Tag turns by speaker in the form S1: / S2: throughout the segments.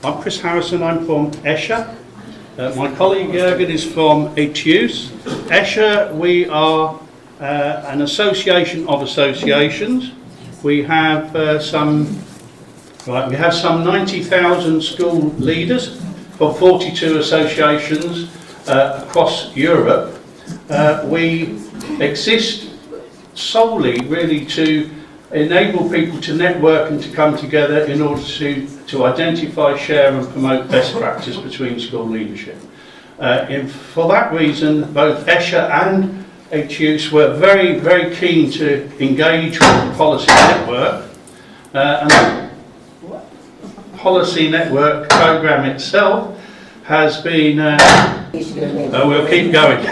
S1: I'm Chris Harrison, I'm from Escher. My colleague Jörgen is from Impetus. Escher, we are an association of associations. We have some 90,000 school leaders from 42 associations across Europe. We exist solely really to enable people to network and to come together in order to identify, share and promote best practice between school leadership. For that reason, both Escher and Impetus were very, very keen to engage with the policy network. And the policy network programme itself has been... we'll keep going.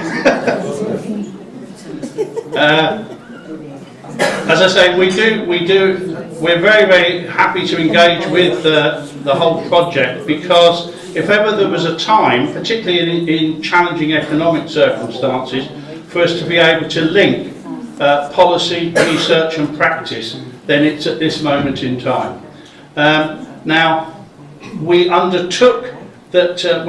S1: As I say, we're very, very happy to engage with the whole project, because if ever there was a time, particularly in challenging economic circumstances, for us to be able to link policy, research and practice, then it's at this moment in time. Now, we undertook that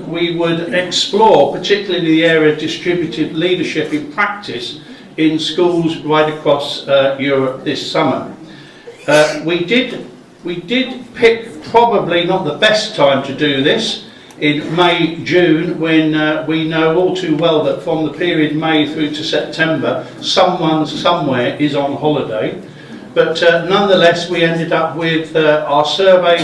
S1: we would explore, particularly the area of distributed leadership in practice, in schools right across Europe this summer. We did pick probably not the best time to do this in May, June, when we know all too well that from the period May through to September, someone somewhere is on holiday. But nonetheless, we ended up with our survey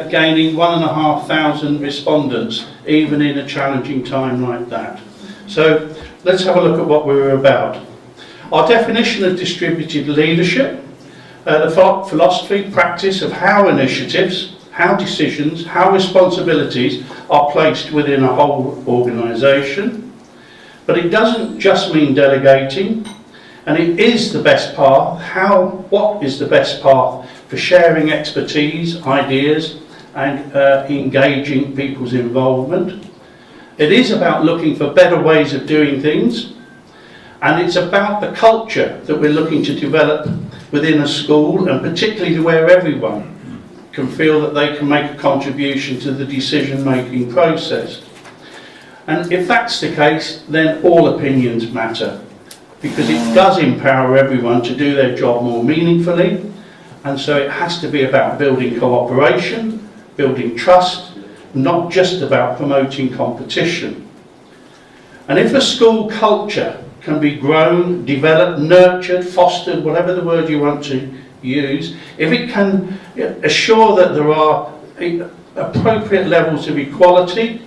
S1: gaining 1,500 respondents, even in a challenging time like that. So let's have a look at what we were about. Our definition of distributed leadership, the philosophy, practice of how initiatives, how decisions, how responsibilities are placed within a whole organisation. But it doesn't just mean delegating, and it is the best path. What is the best path for sharing expertise, ideas, and engaging people's involvement? It is about looking for better ways of doing things. And it's about the culture that we're looking to develop within a school, and particularly where everyone can feel that they can make a contribution to the decision-making process. And if that's the case, then all opinions matter, because it does empower everyone to do their job more meaningfully. And so it has to be about building cooperation, building trust, not just about promoting competition. And if a school culture can be grown, developed, nurtured, fostered, whatever the word you want to use, if it can assure that there are appropriate levels of equality,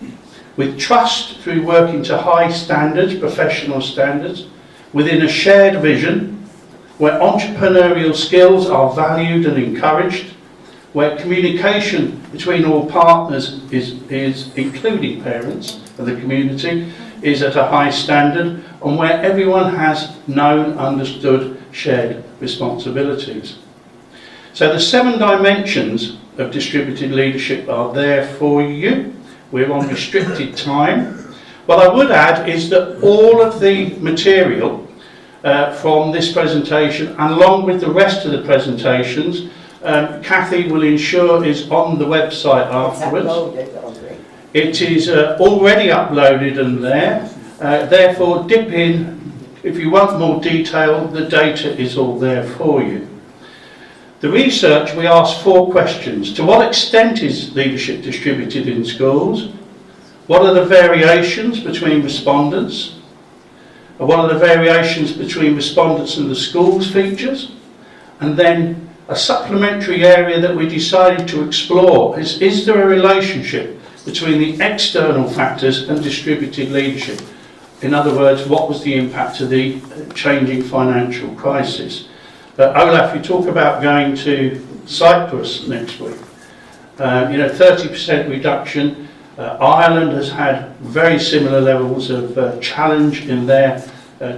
S1: with trust through working to high standards, professional standards, within a shared vision, where entrepreneurial skills are valued and encouraged, where communication between all partners is including parents and the community, is at a high standard, and where everyone has known, understood, shared responsibilities. So the 7 dimensions of distributed leadership are there for you. We're on restricted time. What I would add is that all of the material from this presentation, and along with the rest of the presentations, Kathy will ensure is on the website afterwards. It is already uploaded and there. Therefore, dip in. If you want more detail, the data is all there for you. The research, we asked 4 questions. To what extent is leadership distributed in schools? What are the variations between respondents? What are the variations between respondents and the school's features? And then a supplementary area that we decided to explore is there a relationship between the external factors and distributed leadership? In other words, what was the impact of the changing financial crisis? Olaf, you talk about going to Cyprus next week. 30% reduction. Ireland has had very similar levels of challenge in their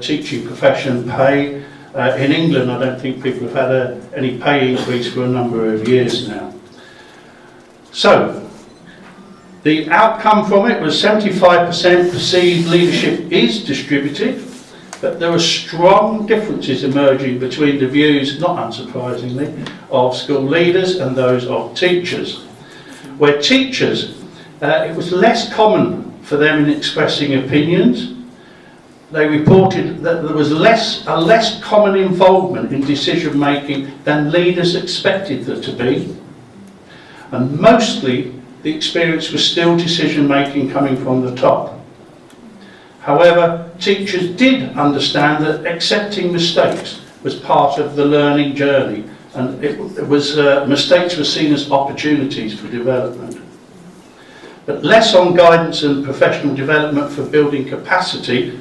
S1: teaching profession pay. In England, I don't think people have had any pay increase for a number of years now. So, the outcome from it was 75% perceived leadership is distributed, but there are strong differences emerging between the views, not unsurprisingly, of school leaders and those of teachers. where teachers, it was less common for them in expressing opinions. They reported that there was a less common involvement in decision making than leaders expected there to be. And mostly the experience was still decision making coming from the top. However, teachers did understand that accepting mistakes was part of the learning journey, and mistakes were seen as opportunities for development. But less on guidance and professional development for building capacity.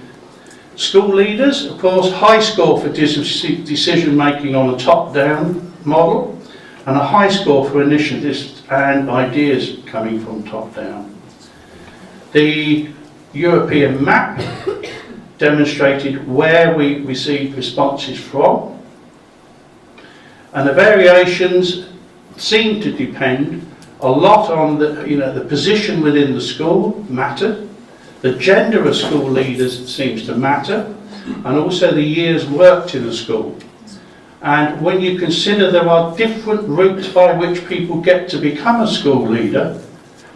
S1: School leaders, of course, high score for decision making on a top-down model, and a high score for initiatives and ideas coming from top-down. The European map demonstrated where we received responses from, and the variations seem to depend a lot on the position within the school mattered, the gender of school leaders seems to matter, and also the years worked in a school. And when you consider there are different routes by which people get to become a school leader,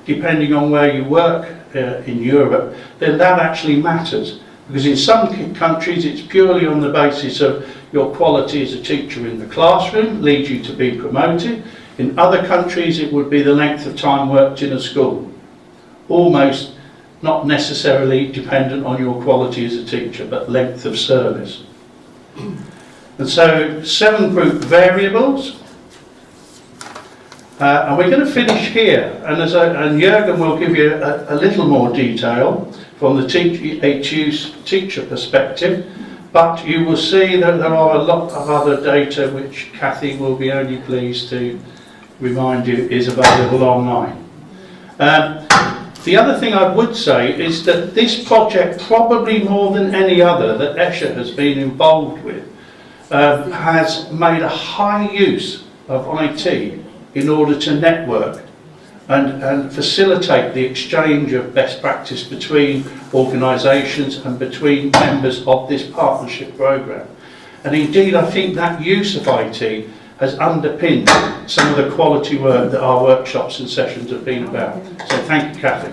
S1: depending on where you work in Europe, then that actually matters. Because in some countries it's purely on the basis of your quality as a teacher in the classroom, leads you to be promoted. In other countries it would be the length of time worked in a school. Almost not necessarily dependent on your quality as a teacher, but length of service. And so 7 group variables. And we're going to finish here, and Jörgen will give you a little more detail from the teacher perspective, but you will see that there are a lot of other data which Kathy will be only pleased to remind you is available online. The other thing I would say is that this project, probably more than any other that Escher has been involved with, has made a high use of IT in order to network and facilitate the exchange of best practice between organisations and between members of this partnership programme. And indeed, I think that use of IT has underpinned some of the quality work that our workshops and sessions have been about. So thank you, Kathy.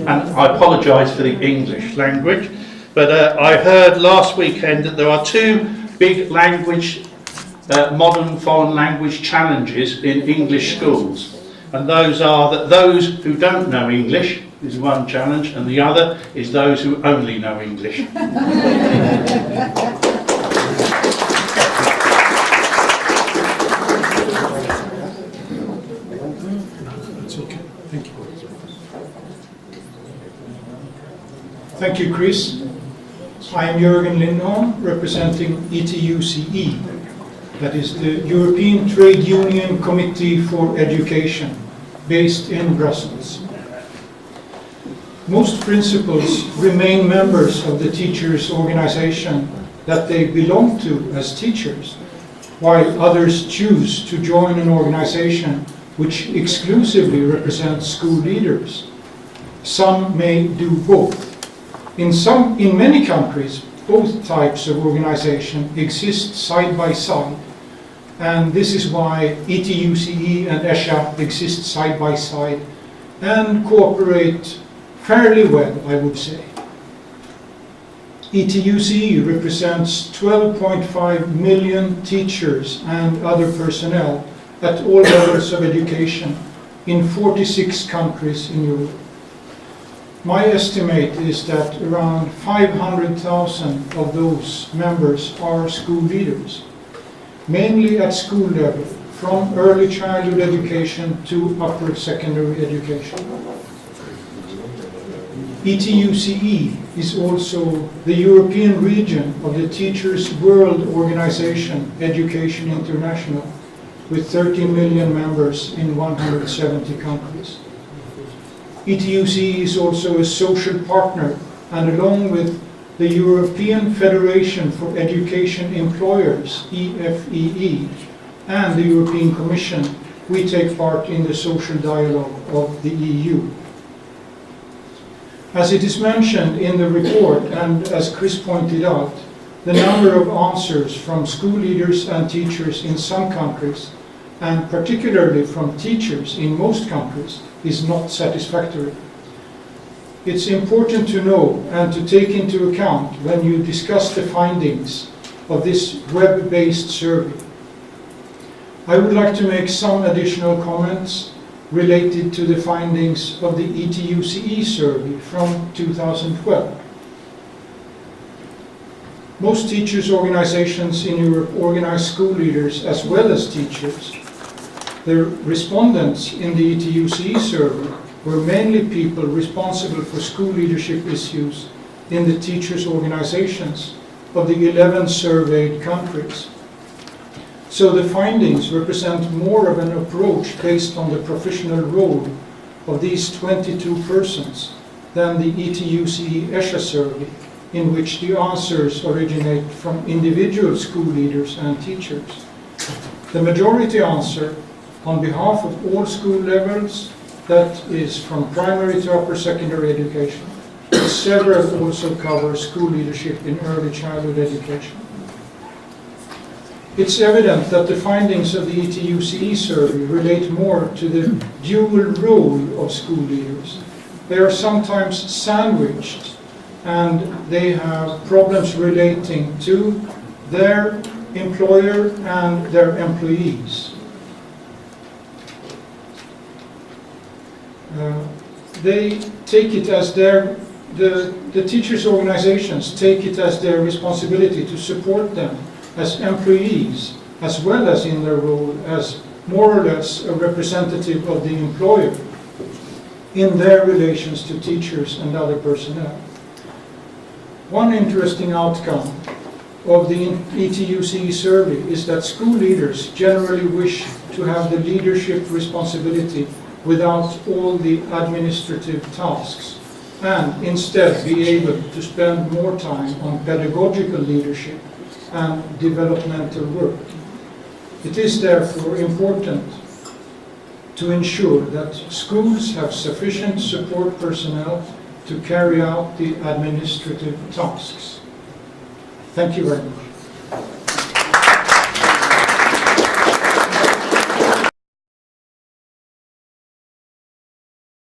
S1: And I apologise for the English language, but I heard last weekend that there are 2 big modern foreign language challenges in English schools, and those are that those who don't know English is one challenge, and the other is those who only know English.
S2: That's okay. Thank you. Thank you, Chris. I am Jörgen Lindholm, representing ETUCE. That is the European Trade Union Committee for Education, based in Brussels. Most principals remain members of the teachers' organization that they belong to as teachers, while others choose to join an organization which exclusively represents school leaders. Some may do both. In many countries, both types of organization exist side by side, and this is why ETUCE and ESHA exist side by side and cooperate fairly well, I would say. ETUCE represents 12.5 million teachers and other personnel at all levels of education in 46 countries in Europe. My estimate is that around 500,000 of those members are school leaders, mainly at school level, from early childhood education to upper secondary education. ETUCE is also the European region of the Teachers' World Organization, Education International, with 30 million members in 170 countries. ETUCE is also a social partner, and along with the European Federation for Education Employers, EFEE, and the European Commission, we take part in the social dialogue of the EU. As it is mentioned in the report, and as Chris pointed out, the number of answers from school leaders and teachers in some countries and particularly from teachers in most countries, is not satisfactory. It's important to know and to take into account when you discuss the findings of this web-based survey. I would like to make some additional comments related to the findings of the ETUCE survey from 2012. Most teachers' organizations in Europe organize school leaders as well as teachers. The respondents in the ETUCE survey were mainly people responsible for school leadership issues in the teachers' organizations of the 11 surveyed countries. So the findings represent more of an approach based on the professional role of these 22 persons than the ETUCE ESHA survey, in which the answers originate from individual school leaders and teachers. The majority answer on behalf of all school levels, that is from primary to upper secondary education. Several also cover school leadership in early childhood education. It's evident that the findings of the ETUCE survey relate more to the dual role of school leaders. They are sometimes sandwiched, and they have problems relating to their employer and their employees. They take it as the teachers' organizations take it as their responsibility to support them as employees, as well as in their role as more or less a representative of the employer in their relations to teachers and other personnel. One interesting outcome of the ETUCE survey is that school leaders generally wish to have the leadership responsibility without all the administrative tasks, and instead be able to spend more time on pedagogical leadership and developmental work. It is therefore important to ensure that schools have sufficient support personnel to carry out the administrative tasks. Thank you very much.